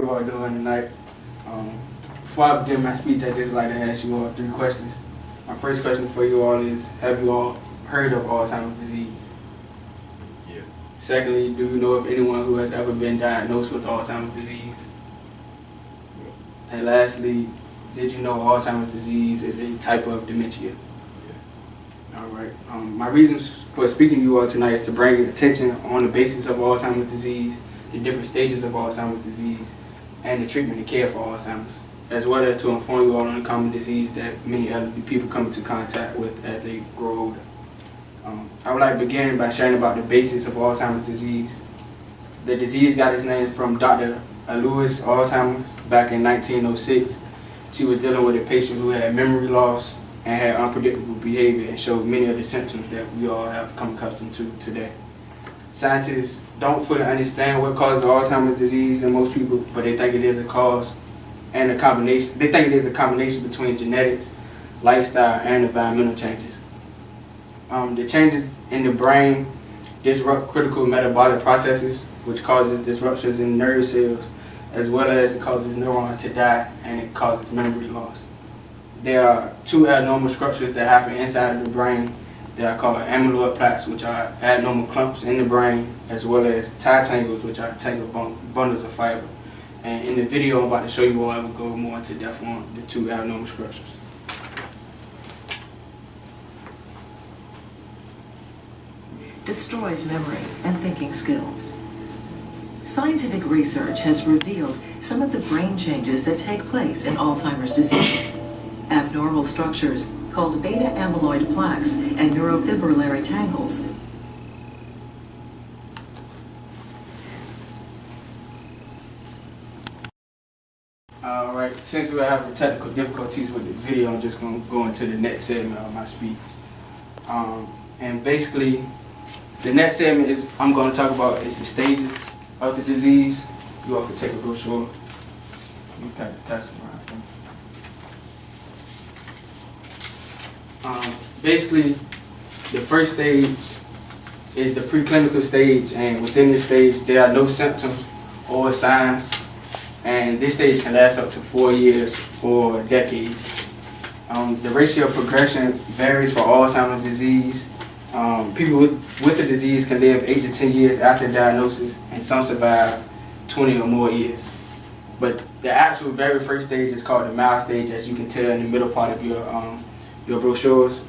you all doing tonight? Before I begin my speech, I'd just like to ask you all 3 questions. My first question for you all is, have you all heard of Alzheimer's disease? Yeah. Secondly, do you know of anyone who has ever been diagnosed with Alzheimer's disease? And lastly, did you know Alzheimer's disease is a type of dementia? Yeah. All right. My reasons for speaking to you all tonight is to bring attention on the basis of Alzheimer's disease, the different stages of Alzheimer's disease, and the treatment and care for Alzheimer's, as well as to inform you all on the common disease that many elderly people come into contact with as they grow older. I would like to begin by sharing about the basics of Alzheimer's disease. The disease got its name from Dr. Louise Alzheimer's back in 1906. She was dealing with a patient who had memory loss and had unpredictable behavior and showed many of the symptoms that we all have come accustomed to today. Scientists don't fully understand what causes Alzheimer's disease in most people, but they think it is a cause and a combination. They think it is a combination between genetics, lifestyle, and environmental changes. The changes in the brain disrupt critical metabolic processes, which causes disruptions in nerve cells, as well as it causes neurons to die and it causes memory loss. There are 2 abnormal structures that happen inside of the brain. They are called amyloid plaques, which are abnormal clumps in the brain, as well as tie tangles, which are tangled bundles of fiber. And in the video I'm about to show you all, I will go more into depth on the 2 abnormal structures. Destroys memory and thinking skills. Scientific research has revealed some of the brain changes that take place in Alzheimer's disease. Abnormal structures called beta amyloid plaques and neurofibrillary tangles. Alright, since we're having technical difficulties with the video, I'm just going to go into the next segment of my speech. And basically, the next segment is I'm going to talk about is the stages of the disease. You all can take a brochure. You pass it around for me. Basically, the first stage is the preclinical stage, and within this stage there are no symptoms or signs, and this stage can last up to 4 years or decades. The ratio of progression varies for Alzheimer's disease. People with the disease can live 8 to 10 years after diagnosis, and some survive 20 or more years. But the actual very first stage is called the mild stage, as you can tell in the middle part of your brochures.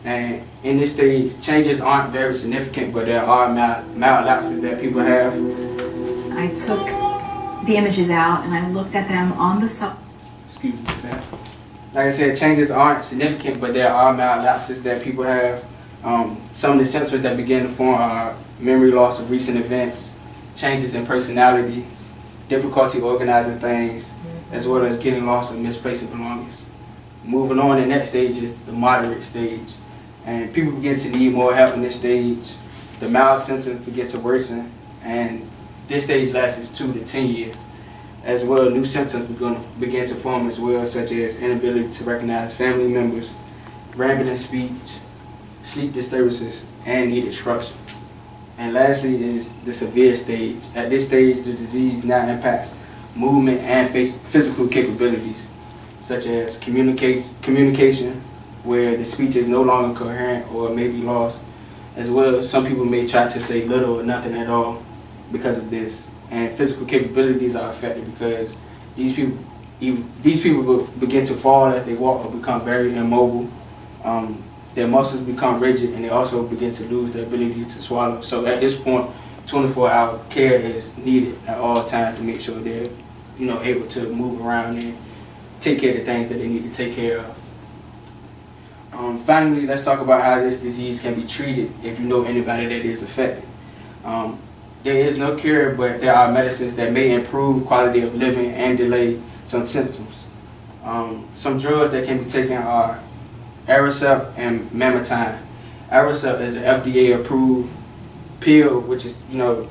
And in this stage, changes aren't very significant, but there are mild lapses that people have. I took the images out and I looked at them on the Excuse me for that. Like I said, changes aren't significant, but there are mild lapses that people have. Some of the symptoms that begin to form are memory loss of recent events, changes in personality, difficulty organizing things, as well as getting lost or misplacing belongings. Moving on, the next stage is the moderate stage, and people begin to need more help in this stage. The mild symptoms begin to worsen, and this stage lasts 2 to 10 years. As well, new symptoms begin to form as well, such as inability to recognize family members, rambling speech, sleep disturbances, and need instruction. And lastly is the severe stage. At this stage, the disease now impacts movement and physical capabilities, such as communication, where the speech is no longer coherent or may be lost. As well, some people may try to say little or nothing at all because of this. And physical capabilities are affected because these people will begin to fall as they walk or become very immobile. Their muscles become rigid, and they also begin to lose their ability to swallow. So at this point, 24-hour care is needed at all times to make sure they're able to move around and take care of the things that they need to take care of. Finally, let's talk about how this disease can be treated if you know anybody that is affected. There is no cure, but there are medicines that may improve quality of living and delay some symptoms. Some drugs that can be taken are Aricept and Mamitine. Aricept is an FDA-approved pill, which is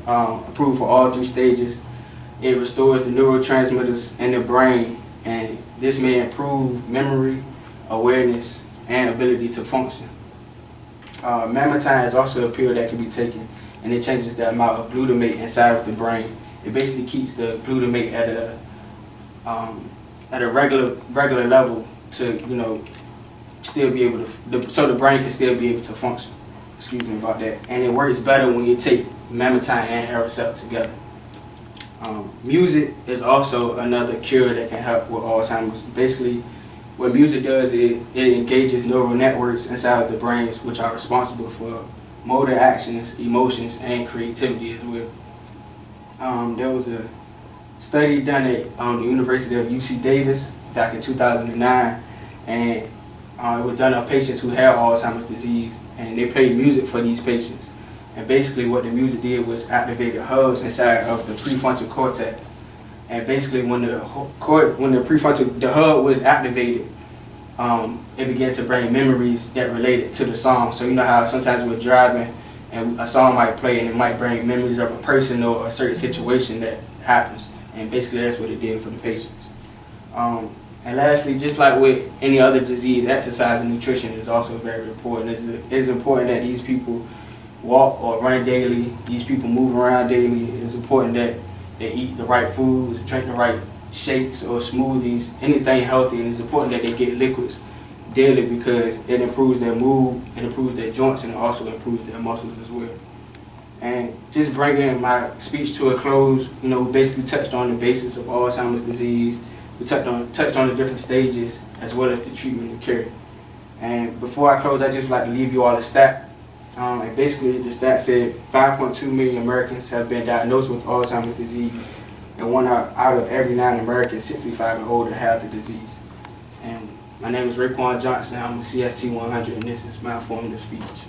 approved for all 3 stages. It restores the neurotransmitters in the brain, and this may improve memory, awareness, and ability to function. Mamitine is also a pill that can be taken, and it changes the amount of glutamate inside of the brain. It basically keeps the glutamate at at a regular level to, you know, still be able to, so the brain can still be able to function. Excuse me about that. And it works better when you take memantine and Aricept together. Music is also another cure that can help with Alzheimer's. Basically, what music does is it engages neural networks inside of the brains, which are responsible for motor actions, emotions, and creativity as well. There was a study done at the University of UC Davis back in 2009, and it was done on patients who had Alzheimer's disease, and they played music for these patients. And basically what the music did was activated hubs inside of the prefrontal cortex. And basically when the hub was activated, it began to bring memories that related to the song. So you know how sometimes we're driving and a song might play and it might bring memories of a person or a certain situation that happens. And basically that's what it did for the patients. And lastly, just like with any other disease, exercise and nutrition is also very important. It's important that these people walk or run daily. These people move around daily. It's important that they eat the right foods, drink the right shakes or smoothies, anything healthy. And it's important that they get liquids daily because it improves their mood, it improves their joints, and it also improves their muscles as well. And just bringing my speech to a close, you know, we basically touched on the basics of Alzheimer's disease. We touched on the different stages as well as the treatment and care. And before I close, I just like to leave you all a stat. And basically the stat said 5.2 million Americans have been diagnosed with Alzheimer's disease, and 1 out of every 9 Americans 65 and older have the disease. And my name is Raekwon Johnson. I'm a CST 100, and this is my informative speech.